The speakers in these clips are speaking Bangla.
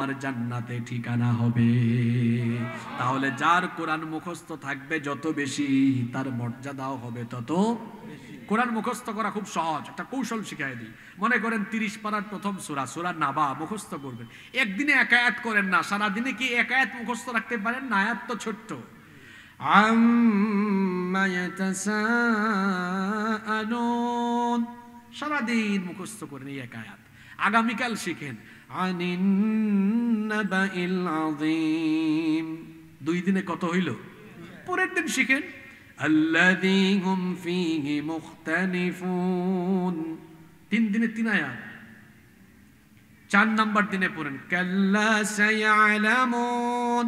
তোমার জান্নাতে ঠিকানা হবে। তাহলে যার কোরআন মুখস্থ থাকবে যত বেশি, তার মর্যাদাও হবে তত বেশি। কোরআন মুখস্থ করা খুব সহজ, একটা কৌশল শিখাই দিই। মনে করেন 30 পারার প্রথম সূরা, সূরা নাবা মুখস্থ করবেন। একদিনে এক আয়াত করেন না, সারাদিনে কি এক আয়াত মুখস্থ রাখতে পারেন না? আয়াত তো ছোট্ট। আম্মা ইয়াতাসাআলুন, সারাদিন মুখস্থ করেন এই এক আয়াত। আগামীকাল শিখেন আনিন নাবাইল আযীম, 2 দিনে কত হইল? পরের দিন শিখেন আল্লাযী হুম ফীহি মুখতালিফুন, 3 দিনে 3 আয়াত। 4 নাম্বার দিনে পড়েন কাল্লা সায়ালামুন,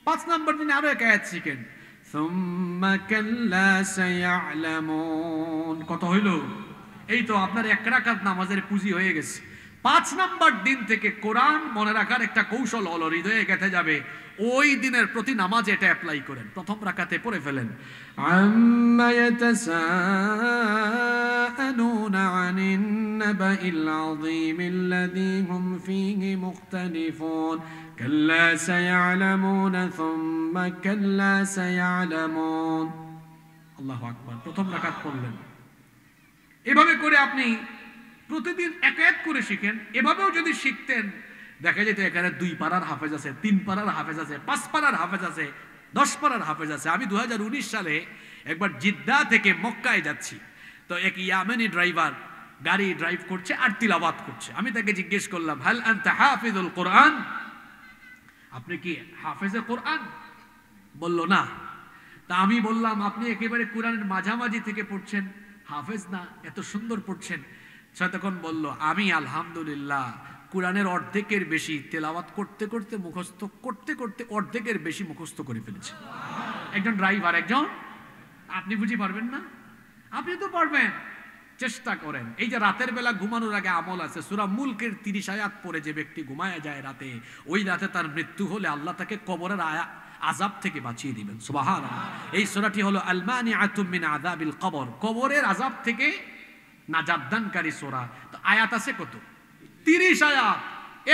5 নাম্বার দিনে আরো এক আয়াত শিখেন সুম্মা কাল্লা সায়ালামুন। কত হইল? এই তো আপনার 1 রাকাত নামাজের পুঁজি হয়ে গেছে। 5 নাম্বার দিন থেকে কোরআন মনে রাখার একটা কৌশল হলো, হৃদয়ে গেঁথে যাবে। ওই দিনের প্রতি নামাজে এটা অ্যাপ্লাই করেন, প্রথম রাকাতে পড়ে ফেলেন আম্মা ইয়াতাসাআলুনা আনিন নাবাইল আযীমিল্লাযী হুম ফীহি মুখতালিফুন কাল্লা সায়ালামুনা সুম্মা কাল্লা সায়ালামুন। আল্লাহু আকবার। প্রথম রাকাত পড়লেন। এভাবে করে আপনি প্রতিদিন এক এক করে শিখেন। এভাবেও যদি শিখতেন, দেখা যেত এখানে 2 পারার হাফেজ আছে, 3 পারার হাফেজ আছে, 5 পারার হাফেজ আছে, 10 পারার হাফেজ আছে। আমি 2019 সালে একবার জিদ্দা থেকে মক্কায় যাচ্ছি, তো এক ইয়ামেনি ড্রাইভার গাড়ি ড্রাইভ করছে আর তিলাওয়াত করছে। আমি তাকে জিজ্ঞেস করলাম হাল আনতা হাফিজুল কোরআন, আপনি কি হাফেজে কোরআন? বলল না। তা আমি বললাম আপনি একেবারে কোরআনের মাঝামাঝি থেকে পড়ছেন, হাফেজ না, এত সুন্দর পড়ছেন। সে তখন বলল আমি আলহামদুলিল্লাহ কোরআনের অর্ধেকের বেশি তেলাওয়াত করতে করতে মুখস্থ করতে করতে অর্ধেকের বেশি মুখস্থ করে ফেলেছি। একজন ড্রাইভার, একজন, আপনি বুঝি পারবেন না? আপনি তো পারবেন, চেষ্টা করেন। এই যে রাতের বেলা ঘুমানোর আগে আমল আছে, সূরা মুলকের 30 আয়াত পড়ে যে ব্যক্তি ঘুমায় যায় রাতে, ওই রাতে তার মৃত্যু হলে আল্লাহ তাকে কবরের আযাব থেকে বাঁচিয়ে দিবেন। সুবহানাল্লাহ। এই সূরাটি হলো আল মানিআতু মিন আযাবিল কবর, কবরের আযাব থেকে নাজাত দানকারী সূরা। তো আয়াত আছে কত? 30 আয়াত।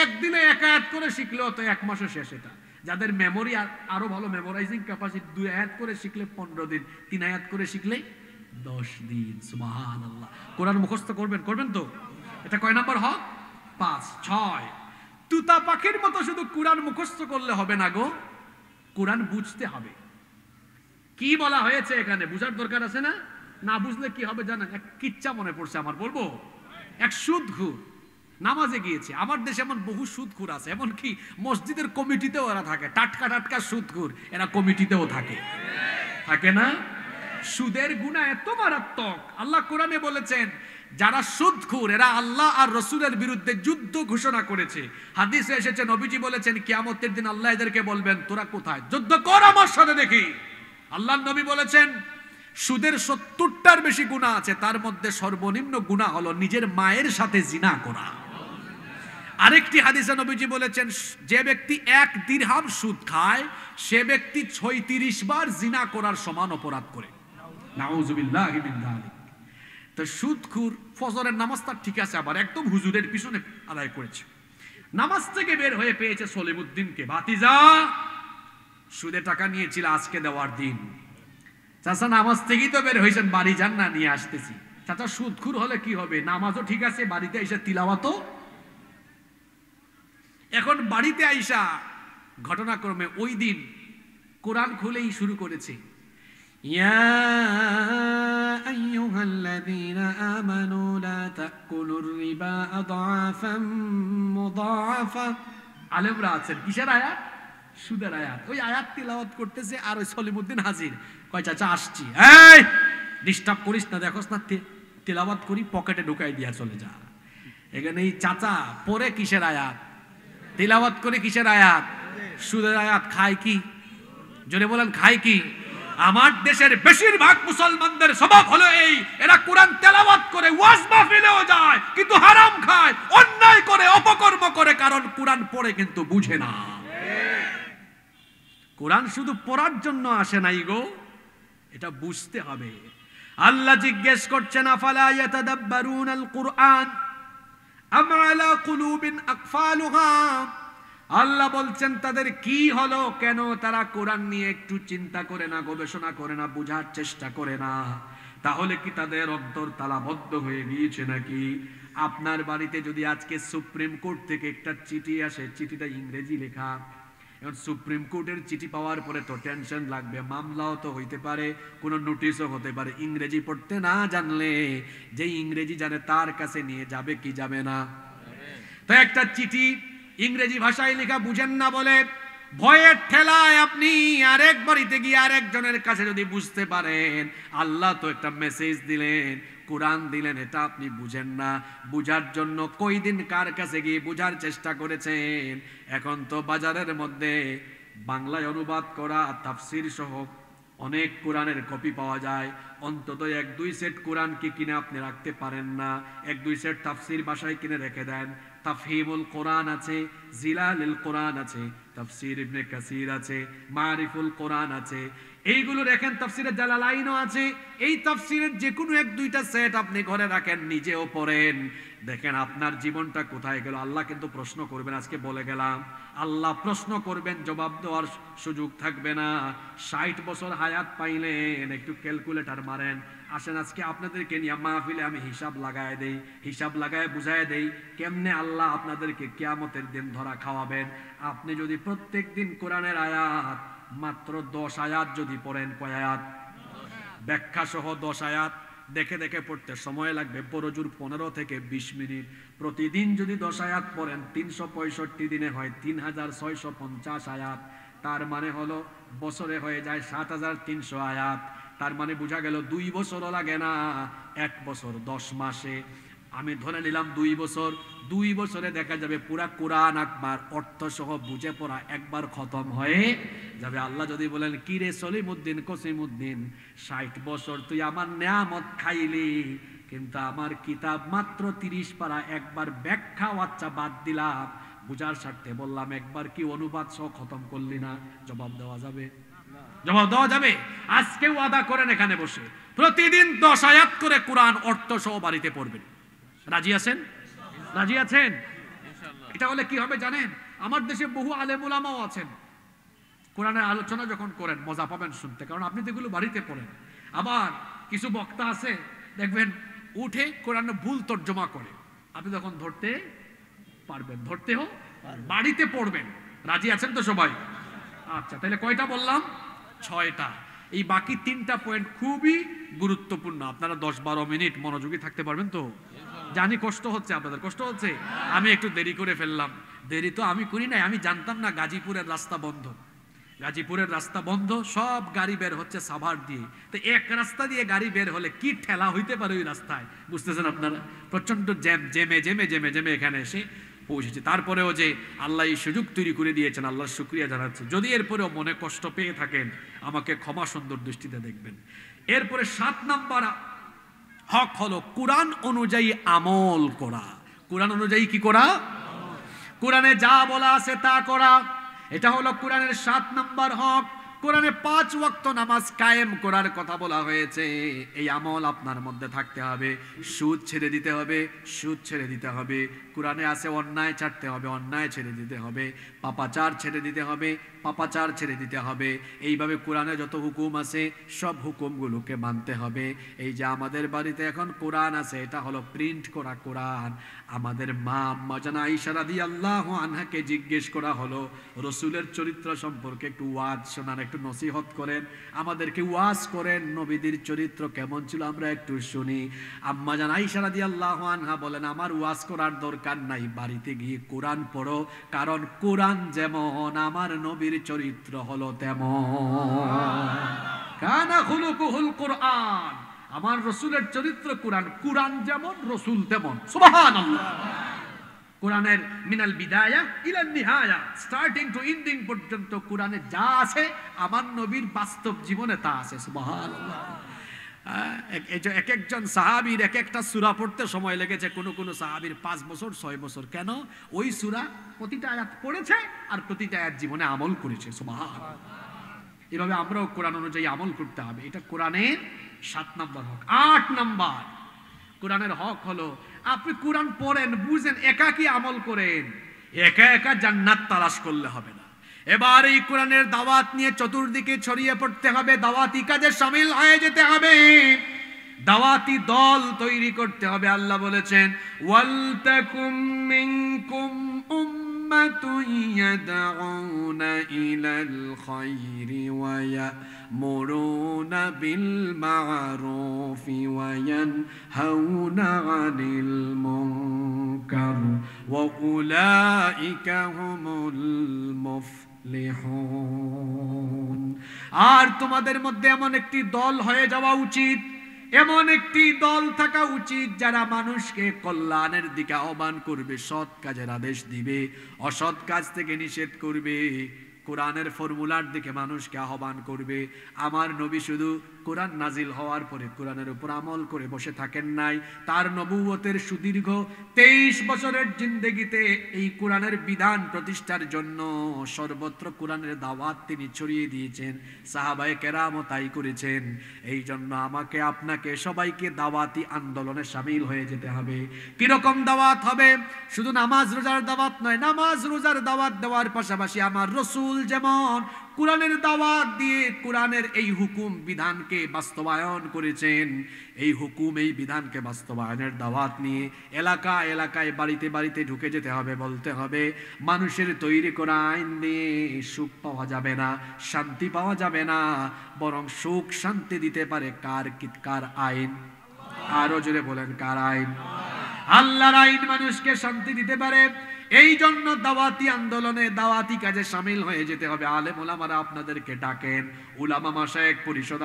একদিনে এক আয়াত করে শিখলেও তো 1 মাসে শেষ। এটা যাদের মেমোরি আরো ভালো, মেমোরাইজিং ক্যাপাসিটি, 2 আয়াত করে শিখলে 15 দিন, 3 আয়াত করে শিখলে 10 দিন। সুবহানাল্লাহ। কোরআন মুখস্থ করবেন তো? এটা কয় নাম্বার হক? 5। 6 তুতা পাখির মতো শুধু কোরআন মুখস্থ করলে হবে না গো, কোরআন বুঝতে হবে। কি বলা হয়েছে এখানে বুঝার দরকার আছে না? না বুঝলে কি হবে জানেন? এক কিচ্ছা মনে পড়ছে আমার, বলবো। এক সুদখোর নামাজে গিয়েছে। আমার দেশে এমন বহু সুদখোর আছে, এমন কি মসজিদের কমিটিতেও এরা থাকে। টাটকা টাটকা সুদখোর, এরা কমিটিতেও থাকে, থাকে না? সুদের গুনাহ এত মারাত্মক, আল্লাহ কোরআনে বলেছেন যারা সুদখোর এরা আল্লাহ আর রাসূলের বিরুদ্ধে যুদ্ধ ঘোষণা করেছে। হাদিসে এসেছে, নবীজি বলেছেন কিয়ামতের দিন আল্লাহ এদেরকে বলবেন তোরা কোথায়, যুদ্ধ কর আমার সাথে দেখি। আল্লাহর নবী বলেছেন সুদের 70টার বেশি গুনাহ আছে, তার মধ্যে সর্বনিম্ন গুনাহ হলো নিজের মায়ের সাথে জিনা করা। আরেকটি হাদিসে নবীজি বলেছেন যে ব্যক্তি 1 দিরহাম সুদ খায় সে ব্যক্তি 36 বার জিনা করার সমান অপরাধ করে। নাউযুবিল্লাহি মিন যালিক। তো সুদখোর ফজরের নামাজটা ঠিক আছে, আবার একদম হুজুরের পিছনে আদায় করেছে। নামাজ থেকে বের হয়ে পেয়েছে সলিমউদ্দিনকে, ভাতিজা সুদে টাকা নিয়েছিল আজকে দেওয়ার দিন। চাচা নামাজ থেকেই তো বের হয়েছেন, বাড়ি যান না, নিয়ে আসতেছি। চাচা সুদখোর হলে কি হবে, নামাজও ঠিক আছে, বাড়িতে এসে তিলাওয়াতও। এখন বাড়িতে আইসা ঘটনাক্রমে ওই দিন কোরআন খুলেই শুরু করেছে ইয়া আইয়ুহাল্লাযীনা আমানু লা তাকুলুর রিবা আদআফাম মুদাআফা। আলেমরা আছেন কিসের আয়াত? সুদের আয়াত। ওই আয়াত তিলাওয়াত করতেছে আর ওই সলিমউদ্দিন হাজির, কয় চাচা আসছি। এই ডিস্টার্ব করিস না, দেখোস না তিলাওয়াত করি, পকেটে ঢুকাই দিয়া চলে যা। এখানে এই চাচা পরে কিসের আয়াত, তিলাওয়াত করে কিসের আয়াত? সুদের আয়াত। খায় কি? জোরে বলেন, খায় কি? আমার দেশের বেশিরভাগ মুসলমানদের স্বভাব হলো এই, এরা কোরআন তেলাওয়াত করে ওয়াজ মাহফিলেও যায় কিন্তু হারাম খায়, অন্যায় করে, অপকর্ম করে, কারণ কোরআন পড়ে কিন্তু বুঝে না। কোরআন শুধু পড়ার জন্য আসে নাই গো, এটা বুঝতে হবে। আল্লাহ জিজ্ঞেস করছেন আফালা ইয়াতাদাব্বারুনাল কুরআন আম আলা কুলুবিন আকফালুহা। আল্লাহ বলছেন তাদের কি হলো, কেন তারা কোরআন নিয়ে একটু চিন্তা করে না, গবেষণা করে না, বোঝার চেষ্টা করে না? তাহলে কি তাদের অন্তর তালাবদ্ধ হয়ে গিয়েছে নাকি? আপনার বাড়িতে যদি আজকে সুপ্রিম কোর্ট থেকে একটা চিঠি আসে, চিঠিটা ইংরেজি লেখা, এখন সুপ্রিম কোর্টের চিঠি পাওয়ার পরে তো টেনশন লাগবে, মামলাও তো হইতে পারে, কোনো নোটিশও হতে পারে। ইংরেজি পড়তে না জানলে যে ইংরেজি জানে তার কাছে নিয়ে যাবে কি যাবে না? তো একটা চিঠি ইংরেজি ভাষায় লেখা বুঝেন না বলে ভয়ের ঠেলায় আপনি আরেক বাড়িতে গিয়ে আরেকজনের কাছে যদি বুঝতে পারেন, আল্লাহ তো একটা মেসেজ দিলেন, কোরআন দিলেন, এটা আপনি বুঝেন না। বুঝার জন্য কই দিন কার কাছে গিয়ে বুঝার চেষ্টা করেছেন? এখন তো বাজারের মধ্যে বাংলায় অনুবাদ করা তাফসির সহ অনেক কোরআনের কপি পাওয়া যায়। অন্তত 1-2 সেট কোরআন কি কিনে আপনি রাখতে পারেন না? 1-2 সেট তাফসির বাসায় কিনে রেখে দেন। তাফহিমুল কোরআন আছে, জিলালুল কোরআন আছে, তাফসির ইবনে কাসির আছে, মারিফুল কোরআন আছে, এইগুলো রেখেন। তাফসিরের জালালাইনও আছে। এই তাফসিরের যে কোনো 1-2টা সেট আপনি ঘরে রাখেন, নিজেও পড়েন, দেখেন আপনার জীবনটা কোথায় গেল। আল্লাহ কিন্তু প্রশ্ন করবেন, আজকে বলে গেলাম, আল্লাহ প্রশ্ন করবেন, জবাব দেওয়ার সুযোগ থাকবে না। 60 বছর হায়াত পাইলেন, একটু ক্যালকুলেটর মারেন। আসেন আজকে আপনাদেরকে নিয়ে মাহফিলে আমি হিসাব লাগায় দেই, হিসাব লাগায় বুঝায় দেই কেমনে আল্লাহ আপনাদেরকে কিয়ামতের দিন ধরা খাওয়াবেন। আপনি যদি প্রত্যেক দিন কোরআনের আয়াত মাত্র 10 আয়াত যদি পড়েন, কয় আয়াত? ব্যাখ্যা সহ 10 আয়াত দেখে দেখে পড়তে সময় লাগবে বড়জোর 15 থেকে 20 মিনিট। প্রতিদিন যদি 10 আয়াত পড়েন, 365 দিনে হয় 3650 আয়াত। তার মানে হলো বছরে হয়ে যায় 7300 আয়াত। তার মানে বোঝা গেল 2 বছরও লাগে না, 1 বছর 10 মাসে। আমি ধরে নিলাম 2 বছর, 2 বছরে দেখা যাবে পুরা কোরআন একবার অর্থ সহ বুঝে পড়া একবার খতম হয়ে যাবে। আল্লাহ যদি বলেন, কি রে সলিমউদ্দিন, কসিমউদ্দিন, 60 বছর তুই আমার নেয়ামত খাইলি, কিন্তু আমার কিতাব মাত্র 30 পারা, একবার ব্যাখ্যা আচ্ছা বাদ দিলাম, বুঝার স্বার্থে বললাম, একবার কি অনুবাদ সহ খতম করলি না? জবাব দেওয়া যাবে? জবাব দেওয়া যাবে? আজকে ওয়াদা করেন এখানে বসে প্রতিদিন 10 আয়াত করে কোরআন অর্থ সহ বাড়িতে পড়বেন। রাজি আছেন? রাজি আছেন? এটা হলে কি হবে জানেন? আমার দেশে বহু আলেম উলামাও আছেন, কোরআনের আলোচনা যখন করেন মজা পাবেন শুনতে, কারণ আপনি তো এগুলো বাড়িতে পড়েন। আবার কিছু বক্তা আছে দেখবেন উঠে কোরআনে ভুল তর্জমা করে, আপনি তখন ধরতে পারবেন, ধরতেও বাড়িতে পড়বেন। রাজি আছেন তো সবাই? আচ্ছা, তাহলে কয়টা বললাম? 6টা। এই বাকি 3টা পয়েন্ট খুবই গুরুত্বপূর্ণ। আপনারা 10-12 মিনিট মনোযোগী থাকতে পারবেন তো? জানি কষ্ট হচ্ছে, আপনাদের কষ্ট হচ্ছে, আমি একটু দেরি করে ফেললাম। দেরি তো আমি করি নাই, আমি জানতাম না গাজীপুরের রাস্তা বন্ধ। গাজীপুরের রাস্তা বন্ধ, সব গাড়ি বের হচ্ছে সাভার দিয়ে। তো এক রাস্তা দিয়ে গাড়ি বের হলে কি ঠেলা হইতে পারে ওই রাস্তায়, বুঝতেছেন আপনারা? প্রচন্ড জ্যাম, জেমে জেমে জেমে জেমে এখানে এসে পৌঁছেছে। তারপরেও যে আল্লাহ এই সুযোগ তৈরি করে দিয়েছেন, আল্লাহর শুকরিয়া জানাচ্ছি। যদি এরপরেও মনে কষ্ট পেয়ে থাকেন, আমাকে ক্ষমা সুন্দর দৃষ্টিতে দেখবেন। এরপরে 7 নাম্বার হক হলো কোরআন অনুযায়ী আমল করা। কোরআন অনুযায়ী কি করা? কোরআনে যা বলা আছে তা করা। এটা হলো কোরআনের 7 নাম্বার হক। কোরআনে 5 ওয়াক্ত নামাজ কায়েম করার কথা বলা হয়েছে। এই আমল আপনার মধ্যে থাকতে হবে। সুদ ছেড়ে দিতে হবে, সুদ ছেড়ে দিতে হবে। কোরআনে আছে অন্যায় ছাড়তে হবে, অন্যায় ছেড়ে দিতে হবে। পাপাচার ছেড়ে দিতে হবে, পাপাচার ছেড়ে দিতে হবে। এইভাবে কোরআনে যত হুকুম আছে সব হুকুমগুলোকে মানতে হবে। এই যে আমাদের বাড়িতে এখন কোরআন আছে, এটা হলো প্রিন্ট করা কোরআন। আমাদের মা আম্মা জান আয়েশা রাদিয়াল্লাহু আনহাকে জিজ্ঞেস করা হলো, রাসূলের চরিত্র সম্পর্কে একটু ওয়াজ শোনান, একটু নসিহত করেন, আমাদেরকে ওয়াজ করেন, নবীদের চরিত্র কেমন ছিল আমরা একটু শুনি। আম্মা জান আয়েশা রাদিয়াল্লাহু আনহা বলেন, আমার ওয়াজ করার দরকার নাই, বাড়িতে গিয়ে কোরআন পড়ো, কারণ কোরআন যেমন আমার নবীর চরিত্র হলো তেমন। কানা খুলুকুহুল কোরআন, আমার রাসূলের চরিত্র কোরআন, কোরআন যেমন রাসূল তেমন। সুবহানাল্লাহ। কোরআনের মিনাল বিদায়া ইলান নিহায়া, স্টার্টিং টু এন্ডিং পর্যন্ত কোরআনে যা আছে আমার নবীর বাস্তব জীবনে তা আছে। সুবহানাল্লাহ। এক একজন সাহাবীর এক একটা সূরা পড়তে সময় লেগেছে, কোন সাহাবীর 5 বছর 6 বছর। কেন? ওই সূরা প্রতিটা আয়াত পড়েছে আর প্রতিটা আয়াত জীবনে আমল করেছে। সুবহানাল্লাহ। এভাবে আমরাও কোরআন অনুযায়ী আমল করতে হবে। এটা কোরআনের 7 নম্বর হক। 8 নম্বর কোরআনের হক হলো আপনি কোরআন পড়েন, বুঝেন, একাকী আমল করেন। একা একা জান্নাত তালাশ করলে হবে না। এবার এই কোরআনের দাওয়াত নিয়ে চতুর্দিকে ছড়িয়ে পড়তে হবে, দাওয়াতি কাজে শামিল হয়ে যেতে হবে, দাওয়াতি দল তৈরি করতে হবে। আল্লাহ বলেছেন ওয়ালতাকুম মিনকুম উম্মাতুন ইয়াদউনা ইলাল খায়রি ওয়া ইয়ামুরুনা বিল মা'রুফি ওয়া ইয়ানহাউনা আনিল মুনকার ওয়া উলাইকা হুমুল মুফলিহুন। আর তোমাদের মধ্যে এমন একটি দল হয়ে যাওয়া উচিত, এমন একটি দল থাকা উচিত যারা মানুষকে কল্যাণের দিকে আহ্বান করবে, সৎ কাজের আদেশ দিবে, অসৎ কাজ থেকে নিষেধ করবে, কোরআনের ফর্মুলার দিকে মানুষকে আহ্বান করবে। আমার নবী শুধু কোরআন নাজিল হওয়ার পরে কোরআনের উপর আমল করে বসে থাকেন নাই, তার নবুয়তের সুদীর্ঘ 23 বছরের জিন্দেগিতে এই কোরআনের বিধান প্রতিষ্ঠার জন্য সর্বত্র কোরআনের দাওয়াত তিনি ছড়িয়ে দিয়েছেন। সাহাবায়ে কেরামও তাই করেছেন। এই জন্য আমাকে আপনাকে সবাইকে দাওয়াতি আন্দোলনে শামিল হয়ে যেতে হবে। কিরকম দাওয়াত হবে? শুধু নামাজ রোজার দাওয়াত নয়, নামাজ রোজার দাওয়াত দেওয়ার পাশাপাশি আমার রাসূল যেমন কোরআনের দাওয়াত দিয়ে কোরআনের এই হুকুম বিধানকে বাস্তবায়ন করেছেন, এই হুকুম এই বিধানকে বাস্তবায়নের দাওয়াত নিয়ে এলাকা এলাকায় বাড়িতে বাড়িতে ঢুকে যেতে হবে। বলতে হবে মানুষের তৈরি করা আইন দিয়ে সুখ পাওয়া যাবে না, শান্তি পাওয়া যাবে না, বরং সুখ শান্তি দিতে পারে কার আইন? আরো জোরে বলেন, কার আইন? আল্লাহর আইন মানুষকে শান্তি দিতে পারে। এই জন্য দাওয়াতি আন্দোলনে দাওয়াতি কাজে শামিল হয়ে যেতে হবে। আলেম ওলামারা আপনাদেরকে ডাকেন, উলামা মাশায়েখ পরিষদ